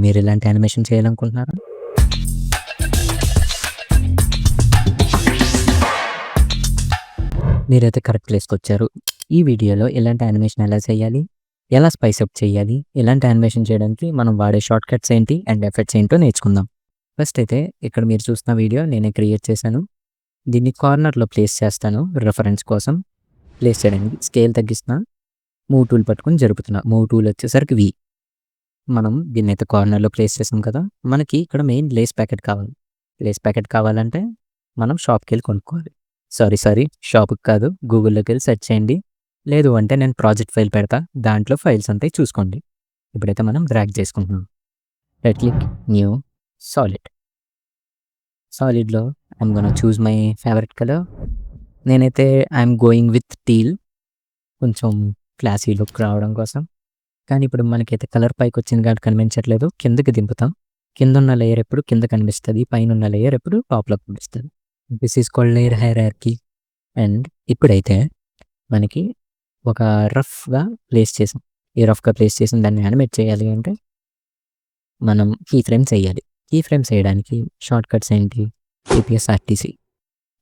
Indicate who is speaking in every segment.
Speaker 1: మీరు ఇలాంటి యానిమేషన్ చేయాలనుకుంటున్నారా? మీరైతే కరెక్ట్ ప్లేస్‌కొచ్చారు. ఈ వీడియోలో ఇలాంటి యానిమేషన్ ఎలా చేయాలి? ఎలా స్పైస్ అప్ చేయాలి? ఇలాంటి యానిమేషన్ చేయడానికి మనం వాడే షార్ట్ కట్స్ ఏంటి? అండ్ ఎఫెక్ట్స్ ఏంటో నేర్చుకుందాం. ఫస్ట్ అయితే ఇక్కడ మీరు చూస్తున్న వీడియో నేనే క్రియేట్ చేశాను. దీన్ని కార్నర్‌లో ప్లేస్ చేస్తాను రిఫరెన్స్ కోసం. ప్లేస్ చేయడానికి స్కేల్ తగ్గిస్తున్నా. మూవ్ టూల్ పట్టుకొని జరుపుతున్నా. మూవ్ టూల్ వచ్చేసరికి వి. మనం దీన్నైతే కార్నర్‌లో ప్లేస్ చేసాం కదా! మనకి ఇక్కడ మెయిన్ లేస్ ప్యాకెట్ కావాలి. లేస్ ప్యాకెట్ కావాలంటే మనం షాప్‌కెళ్ళి కొనుక్కోవాలి. సారీ షాప్‌కి కాదు, గూగుల్‌లోకెళ్ళి సెర్చ్ చేయండి. లేదు అంటే నేను ప్రాజెక్ట్ ఫైల్ పెడతా. దాంట్లో ఫైల్స్ ఉంటాయి చూసుకోండి. ఇప్పుడైతే మనం డ్రాగ్ చేసుకుంటున్నాం. Right click, new, solid. సాలిడ్‌లో I'm gonna choose my favourite colour. నేనైతే ఐయామ్ గోయింగ్ విత్ టీల్. కొంచెం క్లాసీ లుక్ రావడం కోసం. కానీ ఇప్పుడు మనకైతే కలర్ పైకొచ్చింది కాబట్టి కనిపించట్లేదు. కిందకి దింపుతాం. కిందున్న లేయర్ ఎప్పుడు కింద కనిపిస్తది. పైనున్న లేయర్ ఎప్పుడు టాప్‌లో కనిపిస్తది. This is called layer hierarchy. And ఇప్పుడైతే మనకి ఒక రఫ్‌గా ప్లేస్ చేసాం. ఈ రఫ్‌గా ప్లేస్ చేసిన దాన్ని యానిమేట్ చేయాలి అంటే మనం కీ ఫ్రేమ్స్ ఎయ్యాలి. కీ ఫ్రేమ్స్ ఎయడానికి షార్ట్ కట్స్ ఏంటి? APS RTC.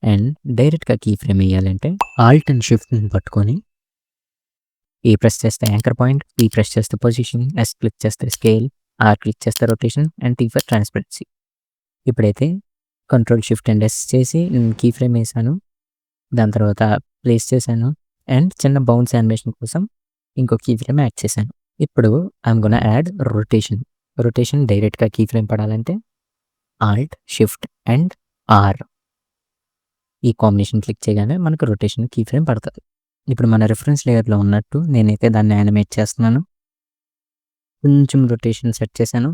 Speaker 1: అండ్ డైరెక్ట్‌గా కీ ఫ్రేమ్ ఎయ్యాలంటే ఆల్ట్ అండ్ షిఫ్ట్‌ని పట్టుకొని ఈ ప్రెస్ చేస్తే యాంకర్ పాయింట్, ఈ ప్రెస్ చేస్తే పొజిషన్, ఎస్ క్లిక్ చేస్తే స్కేల్, ఆర్ క్లిక్ చేస్తే rotation and tea for transparency. ఇప్పుడైతే కంట్రోల్ షిఫ్ట్ అండ్ ఎస్ చేసి కీ ఫ్రేమ్ వేసాను. దాని తర్వాత ప్లేస్ చేశాను. అండ్ చిన్న బౌన్స్ యానిమేషన్ కోసం ఇంకో కీ ఫ్రేమ్ యాడ్ చేశాను. ఇప్పుడు I'm gonna add rotation. Rotation డైరెక్ట్‌గా కీ ఫ్రేమ్ పడాలంటే ఆల్ట్, షిఫ్ట్ అండ్ ఆర్. ఈ కాంబినేషన్ క్లిక్ చేయగానే మనకు రొటేషన్ కీ ఫ్రేమ్ పడతది. ఇప్పుడు మన రిఫరెన్స్ లేయర్‌లో ఉన్నట్టు నేనైతే దాన్ని యానిమేట్ చేస్తున్నాను. కొంచెం రొటేషన్ సెట్ చేశాను.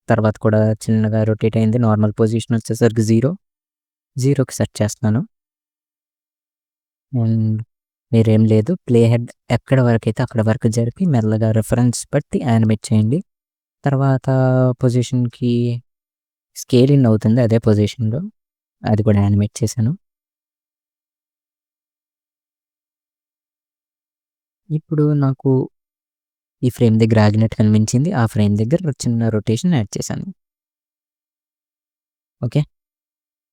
Speaker 1: తర్వాత కూడా చిన్నగా రొటేట్ అయింది. నార్మల్ పొజిషన్ వచ్చేసరికి 0కి సెట్ చేస్తున్నాను. అండ్ వేరేం లేదు. ప్లే హెడ్ ఎక్కడి వరకైతే అక్కడి వరకు జరిపి మెల్లగా రిఫరెన్స్ బట్టి యానిమేట్ చేయండి. తర్వాత పొజిషన్‌కి స్కేల్ ఇన్ అవుతుంది అదే పొజిషన్‌లో. అది కూడా యానిమేట్ చేశాను. ఇప్పుడు నాకు ఈ ఫ్రేమ్ దగ్గర ఆగినట్టు కనిపించింది. ఆ ఫ్రేమ్ దగ్గర చిన్న రొటేషన్ యాడ్ చేశాను. ఓకే.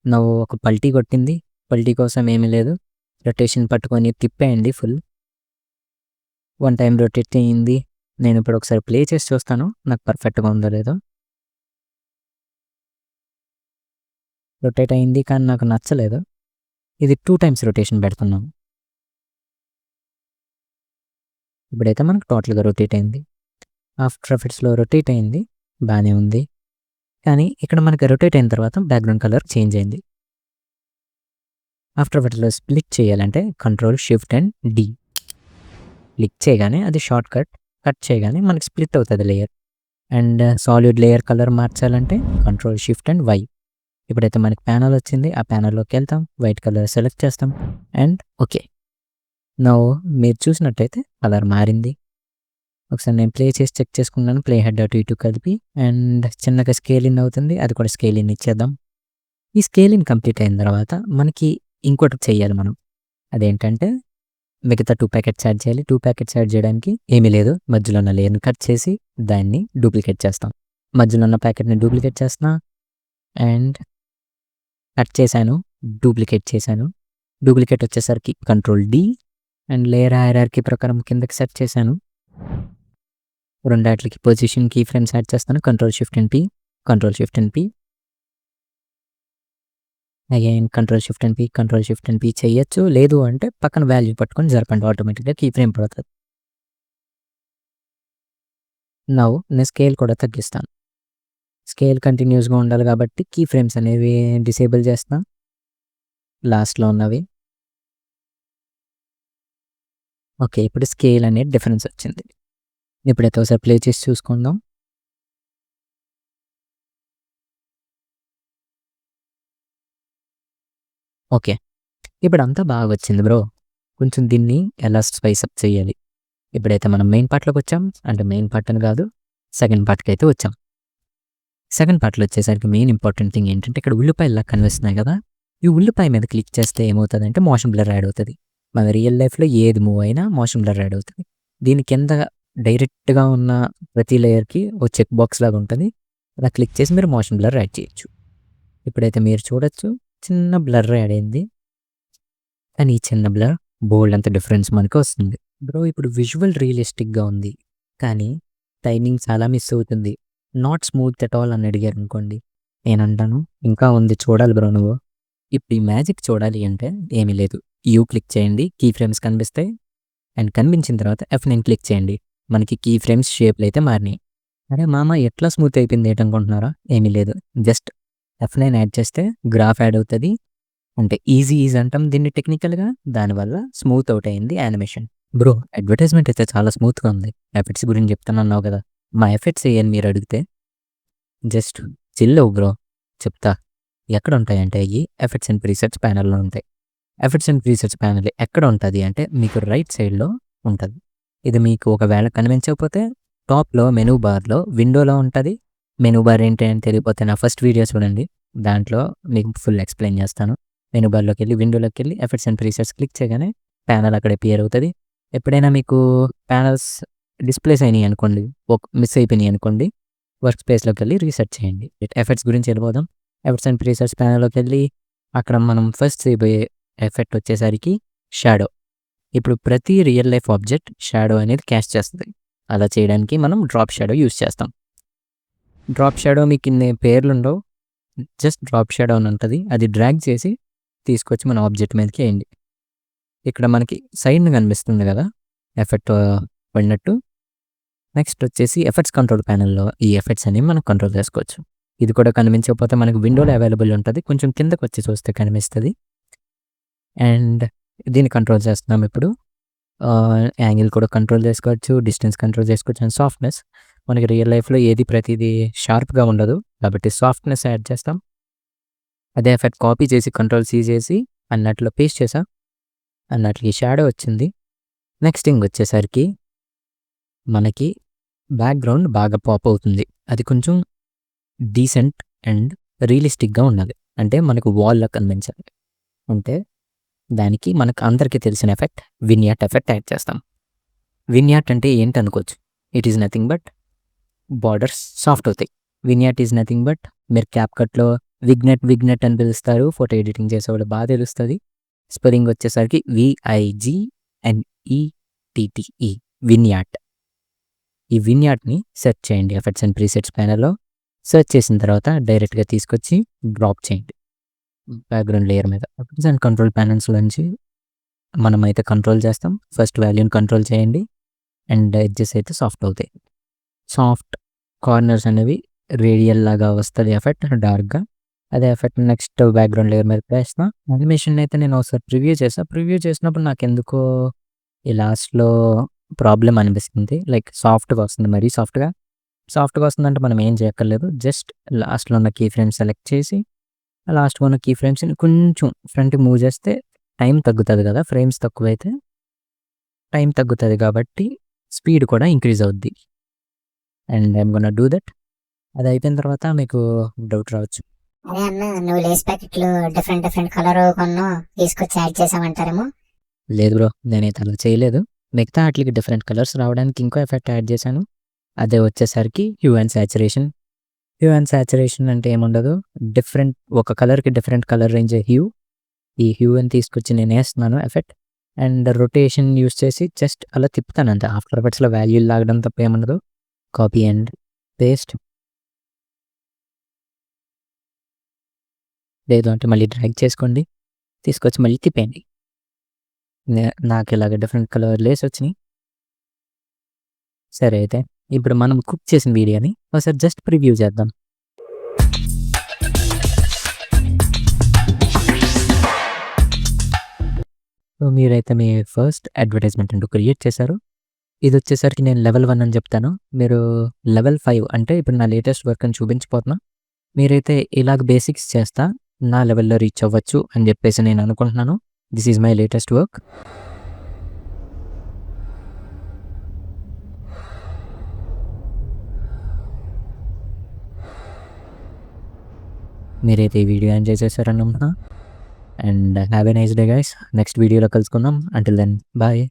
Speaker 1: నౌ ఒక పల్టీ కొట్టింది. పల్టీ కోసం ఏమీ లేదు. రొటేషన్ పట్టుకొని తిప్పేయండి ఫుల్. 1 టైమ్ రొటేట్ అయింది. నేను ఇప్పుడు ఒకసారి ప్లే చేసి చూస్తాను. నాకు పర్ఫెక్ట్‌గా ఉందో లేదో. రొటేట్ అయింది కానీ నాకు నచ్చలేదు. ఇది 2 టైమ్స్ రొటేషన్ పెడుతున్నాం. ఇప్పుడైతే మనకు టోటల్‌గా రొటేట్ అయింది. ఆఫ్టర్ ఎఫెక్ట్స్‌లో రొటేట్ అయింది. బానే ఉంది. కానీ ఇక్కడ మనకి రొటేట్ అయిన తర్వాత బ్యాక్‌గ్రౌండ్ కలర్ చేంజ్ అయింది. ఆఫ్టర్ ఎఫెక్ట్స్‌లో స్ప్లిట్ చేయాలంటే control shift and D. Click చేయగానే అది షార్ట్ కట్ చేయగానే మనకి స్ప్లిట్ అవుతది layer. And solid layer colour మార్చాలంటే కంట్రోల్ షిఫ్ట్ అండ్ వై. ఇప్పుడైతే మనకి ప్యానెల్ వచ్చింది. ఆ ప్యానెల్‌లోకి వెళ్తాం. వైట్ కలర్ సెలెక్ట్ చేస్తాం. And okay. నౌ మీరు చూసినట్టయితే కలర్ మారింది. ఒకసారి నేను ప్లే చేసి చెక్ చేసుకున్నాను. ప్లే హెడ్ అటు ఇటు కలిపి అండ్ చిన్నగా స్కేల్ ఇన్ అవుతుంది. అది కూడా స్కేల్ ఇన్ ఇచ్చేద్దాం. ఈ స్కేల్ ఇన్ కంప్లీట్ అయిన తర్వాత మనకి ఇంకోటి చేయాలి మనం. అదేంటంటే మిగతా 2 ప్యాకెట్స్ యాడ్ చేయాలి. 2 ప్యాకెట్స్ యాడ్ చేయడానికి ఏమీ లేదు. మధ్యలో ఉన్న లేయర్‌ని కట్ చేసి దాన్ని డూప్లికేట్ చేస్తాం. మధ్యలో ఉన్న ప్యాకెట్‌ని డూప్లికేట్ చేస్తున్నా. అండ్ కట్ చేశాను. డూప్లికేట్ చేశాను. డూప్లికేట్ వచ్చేసరికి control D and layer hierarchy ప్రకారం కిందకి సెట్ చేశాను. రెండాట్లకి పొజిషన్ కీ ఫ్రేమ్స్ యాడ్ చేస్తాను. Control shift and P, control shift and P. Again control shift and P, control shift and P చేయొచ్చు. లేదు అంటే పక్కన వాల్యూ పట్టుకొని జరపండి ఆటోమేటిక్‌గా కీ ఫ్రేమ్ పడతది. నౌ నేను స్కేల్ కూడా తగ్గిస్తాను. స్కేల్ కంటిన్యూస్‌గా ఉండాలి కాబట్టి కీ ఫ్రేమ్స్ అనేవి డిసేబుల్ చేస్తున్నా. లాస్ట్‌లో ఉన్నవి. ఓకే. ఇప్పుడు స్కేల్ అనేది డిఫరెన్స్ వచ్చింది. ఇప్పుడైతే ఒకసారి ప్లే చేసి చూసుకుందాం. ఓకే. ఇప్పుడంతా బాగా వచ్చింది బ్రో. కొంచెం దీన్ని ఎలా స్పైస్ అప్ చేయాలి? ఇప్పుడైతే మనం మెయిన్ పార్ట్‌లోకి వచ్చాం. అంటే మెయిన్ పార్ట్ అని కాదు. సెకండ్ పార్ట్‌కి అయితే వచ్చాం. సెకండ్ పార్ట్‌లో వచ్చేసరికి మెయిన్ ఇంపార్టెంట్ థింగ్ ఏంటంటే ఇక్కడ ఉల్లిపాయల్లా కనిపిస్తున్నాయి కదా! ఈ ఉల్లిపాయ మీద క్లిక్ చేస్తే ఏమవుతదంటే మోషన్ బ్లర్ యాడ్ అవుతది. మన రియల్ లైఫ్‌లో ఏది మూవ్ అయినా మోషన్ బ్లర్ యాడ్ అవుతది. దీని కింద డైరెక్ట్‌గా ఉన్న ప్రతి లేయర్‌కి ఓ చెక్ బాక్స్ లాగా ఉంటది. అలా క్లిక్ చేసి మీరు మోషన్ బ్లర్ యాడ్ చేయొచ్చు. ఇప్పుడైతే మీరు చూడొచ్చు చిన్న బ్లర్ యాడ్ అయింది. కానీ ఈ చిన్న బ్లర్ బోలెడంత డిఫరెన్స్ మనకు వస్తుంది. బ్రో ఇప్పుడు విజువల్ రియలిస్టిక్‌గా ఉంది. కానీ టైమింగ్ చాలా మిస్ అవుతుంది. నాట్ స్మూత్ ఎట్ ఆల్ అని అడిగారనుకోండి. నేనంటాను ఇంకా ఉంది చూడాలి బ్రో నువ్వు. ఇప్పుడు ఈ మ్యాజిక్ చూడాలి అంటే ఏమీ లేదు. యూ క్లిక్ చేయండి. కీ ఫ్రేమ్స్ కనిపిస్తాయి. అండ్ కనిపించిన తర్వాత F9 క్లిక్ చేయండి. మనకి కీ ఫ్రేమ్స్ షేప్‌లయితే మారినాయి. అరే మామ ఎట్లా స్మూత్ అయిపోయింది ఏంటనుకుంటున్నారా? ఏమీ లేదు. జస్ట్ F9 యాడ్ చేస్తే గ్రాఫ్ యాడ్ అవుతది. అంటే ఈజీ అంటాం దీన్ని టెక్నికల్‌గా. దానివల్ల స్మూత్ అవుట్ అయింది యానిమేషన్. బ్రో అడ్వర్టైజ్‌మెంట్ అయితే చాలా స్మూత్‌గా ఉంది. ఎఫెక్ట్స్ గురించి చెప్తానన్నావు కదా! మా ఎఫెక్ట్స్ ఏయని మీరు అడిగితే జస్ట్ చిల్ అవ్వు బ్రో చెప్తా. ఎక్కడుంటాయంటే అయ్యి ఎఫెక్ట్స్ అండ్ ప్రీసెట్స్ ప్యానెల్‌లో ఉంటాయి. ఎఫెక్ట్స్ అండ్ ప్రీసెట్స్ ప్యానెల్ ఎక్కడ ఉంటది అంటే మీకు రైట్ సైడ్‌లో ఉంటది. ఇది మీకు ఒకవేళ కనిపించకపోతే టాప్‌లో మెనూ బార్‌లో విండోలో ఉంటది. మెనూ బార్ ఏంటి అని తెలియకపోతే నా ఫస్ట్ వీడియో చూడండి. దాంట్లో మీకు ఫుల్ ఎక్స్‌ప్లెయిన్ చేస్తాను. మెనూ బార్‌లోకెళ్ళి విండోలోకెళ్ళి ఎఫెక్ట్స్ అండ్ ప్రీసెట్స్ క్లిక్ చేయగానే ప్యానెల్ అక్కడ అపియర్ అవుతది. ఎప్పుడైనా మీకు ప్యానెల్స్ డిస్‌ప్లేస్ అయినాయి అనుకోండి, మిస్ అయిపోయినాయి అనుకోండి, వర్క్ స్పేస్‌లోకెళ్ళి రీసెట్ చేయండి. ఎఫెక్ట్స్ గురించి వెళ్ళిపోదాం. ఎఫెక్ట్స్ అండ్ ప్రీసెట్స్ ప్యానెల్‌లోకెళ్ళి అక్కడ మనం ఫస్ట్ చేయబోయే ఎఫెక్ట్ వచ్చేసరికి షాడో. ఇప్పుడు ప్రతి రియల్ లైఫ్ ఆబ్జెక్ట్ షాడో అనేది క్యాస్ట్ చేస్తది. అలా చేయడానికి మనం డ్రాప్ షాడో యూజ్ చేస్తాం. డ్రాప్ షాడో మీకు ఇన్ని పేర్లుండవు. జస్ట్ డ్రాప్ షాడో అని ఉంటది. అది డ్రాగ్ చేసి తీసుకొచ్చి మన ఆబ్జెక్ట్ మీదకి ఎయండి. ఇక్కడ మనకి సైడ్‌న కనిపిస్తుంది కదా! ఎఫెక్ట్ పడినట్టు. నెక్స్ట్ వచ్చేసి ఎఫెక్ట్స్ కంట్రోల్ ప్యానెల్‌లో ఈ ఎఫెక్ట్స్ అనేవి మనం కంట్రోల్ చేసుకోవచ్చు. ఇది కూడా కనిపించకపోతే మనకు విండోలో అవైలబుల్ ఉంటది. కొంచెం కిందకొచ్చి చూస్తే కనిపిస్తది. అండ్ దీన్ని కంట్రోల్ చేస్తున్నాం ఇప్పుడు. యాంగిల్ కూడా కంట్రోల్ చేసుకోవచ్చు. డిస్టెన్స్ కంట్రోల్ చేసుకోవచ్చు. అండ్ సాఫ్ట్‌నెస్ మనకి రియల్ లైఫ్‌లో ఏది ప్రతిదీ షార్ప్‌గా ఉండదు. కాబట్టి సాఫ్ట్‌నెస్ యాడ్ చేస్తాం. అదే ఎఫెక్ట్ కాపీ చేసి కంట్రోల్ సి చేసి అన్నట్లో పేస్ట్ చేసా. అన్నట్లకి షాడో వచ్చింది. నెక్స్ట్ థింగ్ వచ్చేసరికి మనకి బ్యాక్‌గ్రౌండ్ బాగా పాప్ అవుతుంది. అది కొంచెం డీసెంట్ అండ్ రియలిస్టిక్‌గా ఉండాలి. అంటే మనకు వాల్‌లా కనిపించాలి. అంటే దానికి మనకు అందరికీ తెలిసిన ఎఫెక్ట్ విన్యాట్ ఎఫెక్ట్ యాడ్ చేస్తాం. విన్యాట్ అంటే ఏంటనుకోవచ్చు. It is nothing but borders soft అవుతాయి. విన్యాట్ ఈజ్ నథింగ్ బట్ మీరు క్యాప్‌కట్‌లో విగ్నెట్ అని పిలుస్తారు. ఫోటో ఎడిటింగ్ చేసేవాళ్ళు బాగా తెలుస్తది. స్పెల్లింగ్ వచ్చేసరికి VIGNETTE విన్యాట్. ఈ విన్యాట్‌ని సెర్చ్ చేయండి ఎఫెక్ట్స్ అండ్ ప్రీసెట్స్ ప్యానెల్‌లో. సెర్చ్ చేసిన తర్వాత డైరెక్ట్‌గా తీసుకొచ్చి డ్రాప్ చేయండి బ్యాక్‌గ్రౌండ్ లేయర్ మీద. ఎఫెక్ట్స్ అండ్ కంట్రోల్ ప్యానెల్స్‌లోంచి మనమైతే కంట్రోల్ చేస్తాం. ఫస్ట్ వాల్యూని కంట్రోల్ చేయండి. అండ్ ఎడ్జెస్ అయితే సాఫ్ట్ అవుతాయి. సాఫ్ట్ కార్నర్స్ అనేవి రేడియల్ లాగా వస్తది ఎఫెక్ట్ డార్క్‌గా. అదే ఎఫెక్ట్ నెక్స్ట్ బ్యాక్‌గ్రౌండ్ లేయర్ మీద వేసిన యానిమేషన్ అయితే నేను ఒకసారి ప్రివ్యూ చేశా. ప్రివ్యూ చేసినప్పుడు నాకెందుకో ఈ లాస్ట్‌లో ప్రాబ్లమ్ అనిపిస్తుంది. లైక్ సాఫ్ట్‌గా వస్తుంది. మరీ సాఫ్ట్‌గా వస్తుందంటే మనం ఏం చేయక్కర్లేదు. జస్ట్ లాస్ట్‌లో ఉన్న కీ ఫ్రేమ్స్ సెలెక్ట్ చేసి, ఆ లాస్ట్‌లో ఉన్న కీ ఫ్రేమ్స్‌ని కొంచెం ఫ్రంట్‌కి మూవ్ చేస్తే టైం తగ్గుతది కదా! ఫ్రేమ్స్ తక్కువైతే టైం తగ్గుతది కాబట్టి స్పీడ్ కూడా ఇంక్రీజ్ అవుద్ది. And I'm gonna do that. అది అయిపోయిన తర్వాత మీకు డౌట్ రావచ్చు.
Speaker 2: అదే అన్న నువ్వు లేస్ ప్యాకెట్లు డిఫరెంట్ కలర్ కొన్నావు తీసుకొచ్చి యాడ్ చేసామంటారేమో.
Speaker 1: లేదు బ్రో. నేనైతే అలా చేయలేదు. మిగతా ఆటిలికి డిఫరెంట్ కలర్స్ రావడానికి ఇంకో ఎఫెక్ట్ యాడ్ చేశాను. అదే వచ్చేసరికి hue and saturation. Hue and saturation అంటే ఏముండదు. ఒక కలర్‌కి డిఫరెంట్ కలర్ రేంజ్ హ్యూ. ఈ హ్యూని తీసుకొచ్చి నేనేస్తున్నాను ఎఫెక్ట్. అండ్ రొటేషన్ యూజ్ చేసి జస్ట్ అలా తిప్పుతానంతే. ఆఫ్టర్ ఎఫెక్ట్స్‌లో వాల్యూలు లాగడం తప్ప ఏముండదు. Copy and paste. లేదు అంటే మళ్ళీ డ్రాగ్ చేసుకోండి. తీసుకొచ్చి మళ్ళీ తిప్పేయండి. నాకు ఇలాగ డిఫరెంట్ కలర్ లేస్ వచ్చినాయి. సరే అయితే ఇప్పుడు మనం కుక్ చేసిన వీడియోని ఒకసారి జస్ట్ ప్రివ్యూ చేద్దాం. సో మీరైతే మీ ఫస్ట్ అడ్వర్టైజ్మెంట్ అంటూ క్రియేట్ చేశారు. ఇది వచ్చేసరికి నేను లెవెల్ 1 అని చెప్తాను. మీరు లెవెల్ 5 అంటే ఇప్పుడు నా లేటెస్ట్ వర్క్ అని చూపించబోతున్నా. మీరైతే ఇలాగ బేసిక్స్ చేస్తా నా లెవెల్‌లో రీచ్ అవ్వచ్చు అని చెప్పేసి నేను అనుకుంటున్నాను. This is my latest work. మీరైతే ఈ వీడియో ఎంజాయ్ చేశారని నమ్ముతున్నా. And have a nice day guys. Next వీడియోలో కలుసుకుందాం. Until then bye.